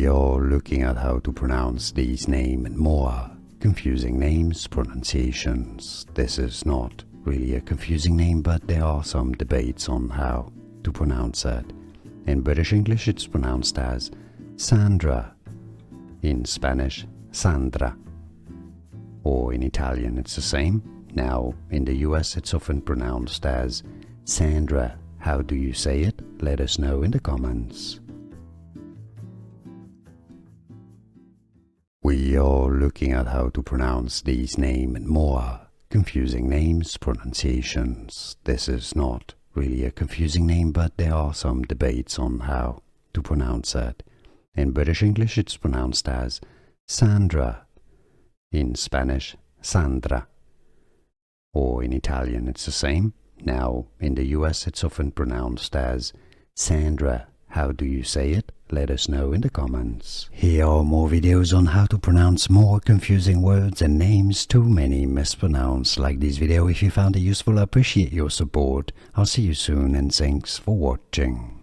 We are looking at how to pronounce these names and more confusing names, pronunciations. This is not really a confusing name, but there are some debates on how to pronounce it. In British English, it's pronounced as Sandra. In Spanish, Sandra. Or in Italian, it's the same. Now, in the US, it's often pronounced as Sandra. How do you say it? Let us know in the comments. We are looking at how to pronounce these names and more confusing names, pronunciations. This is not really a confusing name, but there are some debates on how to pronounce it. In British English, it's pronounced as Sandra. In Spanish, Sandra. Or in Italian, it's the same. Now, in the US, it's often pronounced as Sandra. How do you say it? Let us know in the comments. Here are more videos on how to pronounce more confusing words and names too many mispronounced. Like this video if you found it useful. I appreciate your support. I'll see you soon and thanks for watching.